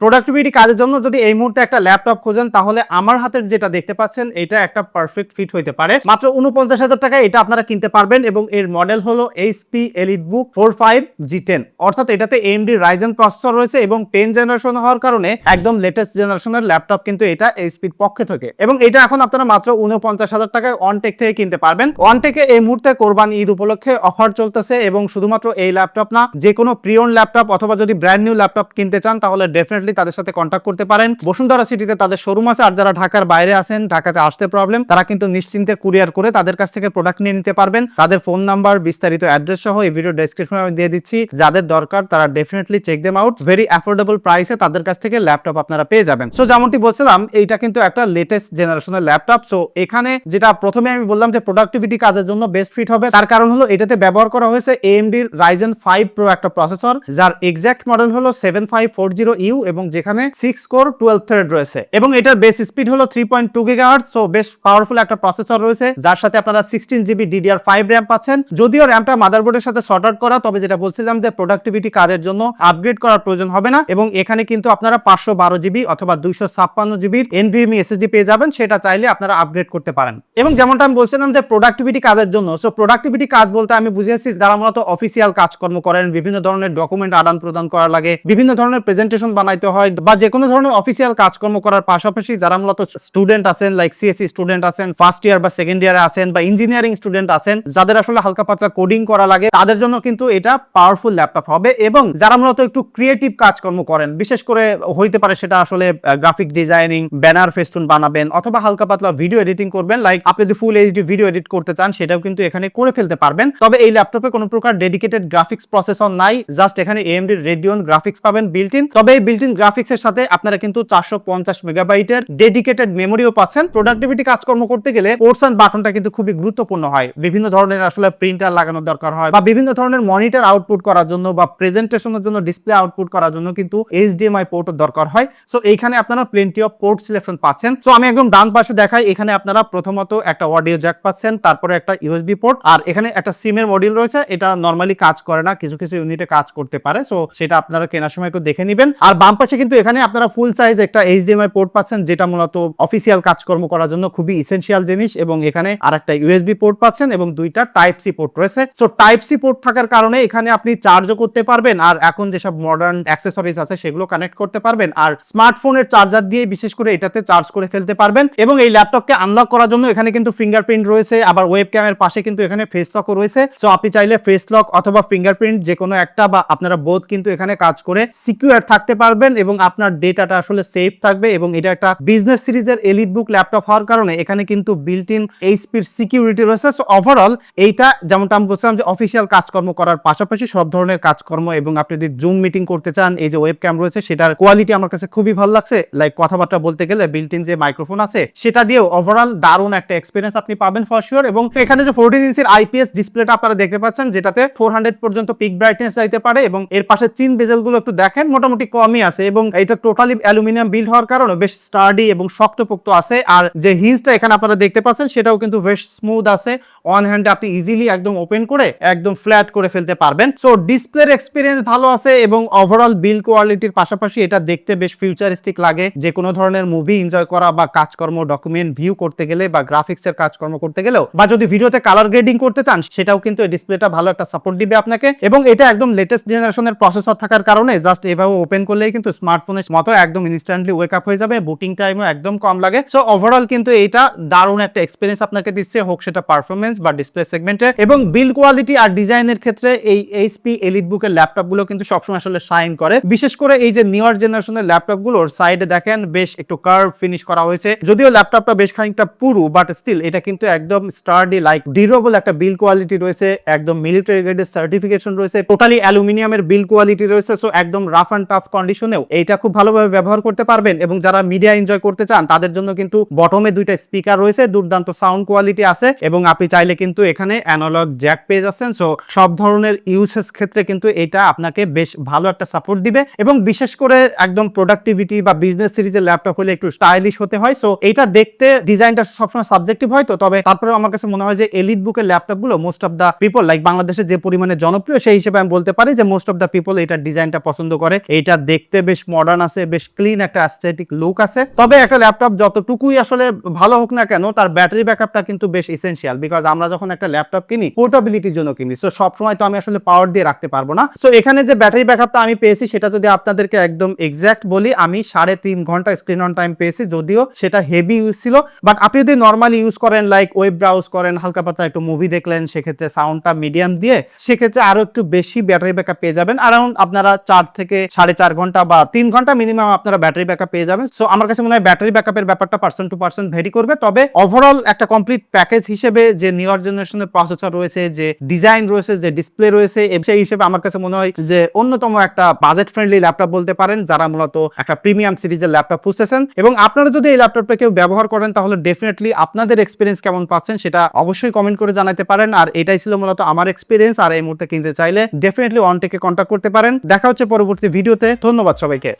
Productivity কাজের জন্য যদি এই মুহূর্তে একটা ল্যাপটপ খোঁজেন তাহলে আমার হাতের যেটা দেখতে পাচ্ছেন এটা একটা পারফেক্ট ফিট হইতে পারে। মাত্র 49,000 টাকায় এটা আপনারা কিনতে পারবেন এবং এর মডেল হলো HP EliteBook 45 G10, অর্থাৎ এটাতে AMD Ryzen প্রসেসর রয়েছে এবং 10 জেনারেশন হওয়ার কারণে একদম লেটেস্ট জেনারেশনের ল্যাপটপ কিন্তু এটা HP-র পক্ষে থেকে, এবং এটা এখন আপনারা মাত্র 49,000 টাকায় অনটেক থেকে কিনতে পারবেন। অনটেকে এই মুহূর্তে কোরবানি ঈদ উপলক্ষে অফার চলতেছে এবং শুধুমাত্র এই ল্যাপটপ না, যে কোনো প্রিয়ন ল্যাপটপ অথবা যদি ব্র্যান্ড নিউ ল্যাপটপ কিনতে চান তাহলে ডেফিনেটলি তাদের সাথে কন্ট্যাক্ট করতে পারেন। বসুন্ধরা সিটিতে তাদের শোরুম আছে, আর যারা ঢাকার বাইরে আছেন, ঢাকাতে আসতে প্রবলেম, তারা কিন্তু নিশ্চিন্তে কুরিয়ার করে তাদের কাছ থেকে প্রোডাক্ট নিয়ে নিতে পারবেন। তাদের ফোন নাম্বার, বিস্তারিত অ্যাড্রেস সহ এই ভিডিও ডেসক্রিপশনে আমি দিয়ে দিচ্ছি। যাদের দরকার তারা definitely check them out. Very affordable প্রাইসে তাদের কাছ থেকে ল্যাপটপ আপনারা পেয়ে যাবেন। সো যেমনটি বলছিলাম, এইটা কিন্তু একটা লেটেস্ট জেনারেশনের ল্যাপটপ। সো এখানে যেটা প্রথমে আমি বললাম যে প্রোডাক্টিভিটি কাজের জন্য বেস্ট ফিট হবে, তার কারণ হলো এটাতে ব্যবহার করা হয়েছে AMD Ryzen 5 Pro একটা প্রসেসর, যার এক্সাক্ট মডেল হলো 7540U এবং যেখানে 6 কোর 12 থ্রেড রয়েছে এবং এটার বেস স্পিড হলো 3.2 GHz। সো বেশ পাওয়ারফুল একটা প্রসেসর রয়েছে, যার সাথে আপনারা 16GB DDR5 RAM পাচ্ছেন। যদিও র্যামটা মাদারবোর্ডের সাথে সর্ট আউট করা, তবে যেটা বলছিলাম যে প্রোডাক্টিভিটি কাজের জন্য আপগ্রেড করার প্রয়োজন হবে না এবং এখানে কিন্তু আপনারা 512GB অথবা 256GB NVMe SSD পেয়ে যাবেন, সেটা চাইলে আপনারা আপগ্রেড করতে পারেন। এবং যেমনটা আমি বলছিলাম যে প্রোডাক্টিভিটি কাজের জন্য, সো প্রোডাক্টিভিটি কাজ বলতে আমি বুঝিয়েছি যারা মূলত অফিসিয়াল কাজকর্ম করেন, বিভিন্ন ধরনের ডকুমেন্ট আদান প্রদান করা লাগে, বিভিন্ন ধরনের প্রেজেন্টেশন বানাইতে হয়, বা যে কোনো ধরনের অফিসিয়াল কাজকর্ম করার পাশাপাশি যারা মূলত স্টুডেন্ট আছেন, লাইক CSE স্টুডেন্ট আছেন, ফার্স্ট ইয়ার বা সেকেন্ড ইয়ারে আছেন, বা ইঞ্জিনিয়ারিং স্টুডেন্ট আছেন, যাদের আসলে হালকা পাতলা কোডিং করা লাগে, তাদের জন্য কিন্তু এটা পাওয়ারফুল ল্যাপটপ হবে। এবং যারা মূলত একটু ক্রিয়েটিভ কাজকর্ম করেন, বিশেষ করে হইতে পারে সেটা আসলে গ্রাফিক ডিজাইনিং, ব্যানার ফেস্টুন বানাবেন অথবা হালকা পাতলা ভিডিও এডিটিং করবেন, লাইক আপনি যদি ফুল এইচডি ভিডিও এডিট করতে চান সেটাও কিন্তু এখানে করে ফেলতে পারবেন। তবে এই ল্যাপটপে কোনো প্রকার ডেডিকেটেড গ্রাফিক্স প্রসেসর নাই, জাস্ট এখানে AMD Radeon গ্রাফিক্স পাবেন বিল্ট ইন। তবে এই বিল্ট ইন গ্রাফিক্স এর সাথে আপনারা কিন্তু 450 মেগাবাইটের ডেডিকেটেড মেমোরিও পাচ্ছেন। প্রোডাক্টিভিটি কাজকর্ম করতে গেলে পোর্টস এন্ড বাটনটা কিন্তু খুবই গুরুত্বপূর্ণ হয়। বিভিন্ন ধরনের আসলে প্রিন্টার লাগানোর দরকার হয়, বা বিভিন্ন ধরনের মনিটর আউটপুট করার জন্য বা প্রেজেন্টেশনের জন্য ডিসপ্লে আউটপুট করার জন্য কিন্তু HDMI পোর্টের দরকার হয়। সো এইখানে আপনারা প্লেন্টি অফ পোর্ট সিলেকশন পাচ্ছেন। সো আমি একদম ডান পাশে দেখাই, এখানে আপনারা প্রথমত একটা অডিও জ্যাক পাচ্ছেন, তারপরে একটা USB পোর্ট, আর এখানে একটা সিমের মডিউল রয়েছে। এটা নরমালি কাজ করে না, কিছু কিছু ইউনিটে কাজ করতে পারে, সো সেটা আপনারা কেনার সময় একটু দেখে নেবেন। আর বাম পাশে কিন্তু এখানে আপনারা ফুল সাইজ একটা HDMI পোর্ট পাচ্ছেন, যেটা মূলত অফিসিয়াল কাজকর্ম করার জন্য খুবই ইসেনশিয়াল জিনিস, এবং এখানে আরেকটা USB পোর্ট পাচ্ছেন এবং দুইটা টাইপ সি পোর্ট রয়েছে। সো টাইপ সি পোর্ট থাকার কারণে এখানে আপনি চার্জও করতে পারবেন, আর এখন যেসব মডার্ন অ্যাক্সেসরিজ আছে সেগুলো কানেক্ট করতে পারবেন, আর স্মার্টফোনের চার্জার দিয়ে বিশেষ করে এটাতে চার্জ করে ফেলতে পারবেন। এবং এই ল্যাপটপকে আনলক করার জন্য এখানে কিন্তু ফিঙ্গারপ্রিন্ট রয়েছে, আবার ওয়েব ক্যামের পাশে কিন্তু এখানে ফেস লকও রয়েছে। সো আপনি চাইলে ফেস লক অথবা ফিঙ্গারপ্রিন্ট যে কোনো একটা বা আপনারা বোথ কিন্তু এখানে কাজ করে সিকিউর থাকতে পারবেন এবং আপনার ডেটাটা আসলে সেফ থাকবে। এবং এটা একটা বিজনেস সিরিজের EliteBook ল্যাপটপ হওয়ার কারণে এখানে কিন্তু বিল্ট ইন HP-র সিকিউরিটি রয়েছে। সো ওভারঅল এইটা যেমনটা আমি বলছিলাম যে অফিসিয়াল কাজকর্ম করার পাশাপাশি সব ধরনের কাজকর্ম, এবং আপনি যদি জুম মিটিং করতে চান, এই যে ওয়েব ক্যাম রয়েছে সেটার কোয়ালিটি আমার কাছে খুবই ভালো লাগছে। লাইক কথাবার্তা বলতে গেলে বিল্ট ইন যে মাইক্রোফোন আছে সেটা দিয়েও ওভারঅল দারুণ একটা এক্সপিরিয়েন্স আপনি পাবেন ফর শিওর। এবং এখানে যে 14 ইঞ্চির IPS ডিসপ্লেটা আপনারা দেখতে পাচ্ছেন, যেটাতে 400 পর্যন্ত পিক ব্রাইটনেস যাইতে পারে, এবং এর পাশে চিন বেজেল গুলো একটু দেখেন মোটামুটি কমই আছে, এবং এটা টোটালি অ্যালুমিনিয়াম বিল্ড হওয়ার কারণে বেশ স্টার্ডি এবং শক্তপোক্ত আছে। আর যে হিঞ্জটা এখানে আপনারা দেখতে পাচ্ছেন সেটাও কিন্তু বেশ স্মুথ আছে, অন হ্যান্ডে আপনি ইজিলি একদম ওপেন করে একদম ফ্ল্যাট করে ফেলতে পারবেন। সো ডিসপ্লের এক্সপিরিয়েন্স ভালো আছে এবং ওভারঅল বিল্ড কোয়ালিটির পাশাপাশি এটা দেখতে বেশ ফিউচারিস্টিক লাগে। যে কোনো ধরনের মুভি এনজয় করা বা কাজকর্ম ডকুমেন্ট ভিউ করতে গেলে বা গ্রাফিক্সের কাজকর্ম করতে গেলেও, বা যদি ভিডিওতে কালার গ্রেডিং করতে চান সেটাও কিন্তু এই ডিসপ্লেটা ভালো একটা সাপোর্ট দিবে আপনাকে। এবং এটা একদম লেটেস্ট জেনারেশনের প্রসেসর থাকার কারণে জাস্ট এভাবে ওপেন করলেই কিন্তু স্মার্টফোনের মতো একদম ইনস্ট্যান্টলি ওয়েক আপ হয়ে যাবে, বুটিং টাইমও একদম কম লাগে। সো ওভারঅল কিন্তু এটা দারুণ একটা এক্সপিরিয়েন্স আপনাকে দিচ্ছে, হোক সেটা পারফরমেন্স বা ডিসপ্লে সেগমেন্টে। এবং বিল্ড কোয়ালিটি আর ডিজাইনের ক্ষেত্রে এই HP EliteBook এর ল্যাপটপগুলো কিন্তু সবসময় আসলে শাইন করে। বিশেষ করে এই যে নিউয়ার জেনারেশনের ল্যাপটপগুলোর সাইডে দেখেন বেশ একটু কার্ভ ফিনিশ করা হয়েছে, যদিও ল্যাপটপটা বেশ খানিকটা পুরু, বাট স্টিল এটা কিন্তু একদম স্টার্ডি লাইক ডিউরেবল একটা বিল্ড কোয়ালিটি রয়েছে, একদম মিলিটারি গ্রেডের সার্টিফিকেশন রয়েছে, টোটালি অ্যালুমিনিয়ামের বিল্ড কোয়ালিটি রয়েছে। সো একদম রাফ অ্যান্ড টাফ কন্ডিশনেও এইটা খুব ভালোভাবে ব্যবহার করতে পারবেন। এবং যারা মিডিয়া এনজয় করতে চান তাদের জন্য কিন্তু বটমে দুইটা স্পিকার রয়েছে, দুর্দান্ত সাউন্ড কোয়ালিটি আছে, এবং আপনি চাইলে কিন্তু এখানে অ্যানালগ জ্যাক পেয়ে যাচ্ছেন। সো সব ধরনের ইউজেস ক্ষেত্রে কিন্তু এটা আপনাকে বেশ ভালো একটা সাপোর্ট দিবে। এবং বিশেষ করে একদম প্রোডাক্টিভিটি বা বিজনেস সিরিজের ল্যাপটপ হলে একটু স্টাইলিশ হতে হয়। সো এটা দেখতে ডিজাইনটা সবসময় সাবজেক্টিভ হয়, তো তবে তারপরে আমার কাছে মনে হয় যে EliteBook এর ল্যাপটপগুলো most of the people, like বাংলাদেশে যে পরিমাণে জনপ্রিয় সেই হিসেবে আমি বলতে পারি যে মোস্ট অফ দা পিপল এটার ডিজাইনটা পছন্দ করে। এটা দেখতে বেশ মডার্ন আছে, বেশ ক্লিন একটা অ্যাস্থেটিক লুক আছে। তবে একটা ল্যাপটপ যতটুকুই আসলে ভালো হোক না কেন, তার ব্যাটারি ব্যাকআপটা কিন্তু বেশ এসেনশিয়াল, বিকজ আমরা যখন একটা ল্যাপটপ কিনি পোর্টেবিলিটির জন্য কিনি। সো সবসময় তো আমি আসলে পাওয়ার দিয়ে রাখতে পারবো না। সো এখানে যে ব্যাটারি ব্যাকআপটা আমি পেয়েছি সেটা যদি আপনাদেরকে একদম এক্সাক্ট বলি, আমি 3.5 ঘন্টা স্ক্রিন অন টাইম পেয়েছি, যদিও সেটা হেভি ইউজ ছিল। বাট আপনি যদি নর্মালি ইউজ করেন, লাইক ওয়েব ব্রাউজ করেন, হালকা পাতলা একটু মুভি দেখলেন, সেক্ষেত্রে সাউন্ডটা মিডিয়াম দিয়ে সেক্ষেত্রে আরো একটু বেশি ব্যাটারি ব্যাকআপ পেয়ে যাবেন। অ্যারাউন্ড আপনারা 4 থেকে 4.5 ঘন্টা বা 3 ঘন্টা মিনিমাম আপনারা ব্যাটারি ব্যাকআপ পেয়ে যাবেন। সো আমার কাছে মনে হয় ব্যাটারি ব্যাকআপের ব্যাপারটা পার্সন টু পার্সন ভেরি করবে। তবে ওভারঅল একটা কমপ্লিট প্যাকেজ হিসেবে যে নিউয়ার জেনারেশনের প্রসেসর রয়েছে, যে ডিজাইন রয়েছে, যে ডিসপ্লে রয়েছে, সেই হিসেবে আমার কাছে মনে হয় যে অন্যতম একটা বাজেট ফ্রেন্ডলি ল্যাপটপ বলতে পারেন, যারা মূলত একটা প্রিমিয়াম সিরিজের ল্যাপটপ খুঁজতেছেন। এবং আপনারা যদি এই ল্যাপটপটা কেউ ব্যবহার করেন তাহলে ডেফিনেটলি আপনাদের এক্সপিরিয়েন্স কেমন পাচ্ছেন সেটা অবশ্যই কমেন্ট করে জানাতে পারেন। আর এটাই ছিল মূলত আমার এক্সপিরিয়েন্স। আর এই মুহূর্তে কিনতে চাইলে ডেফিনেটলি অনটেকে কন্ট্যাক্ট করতে পারেন। দেখা হচ্ছে পরবর্তী ভিডিওতে। ধন্যবাদ সবাইকে।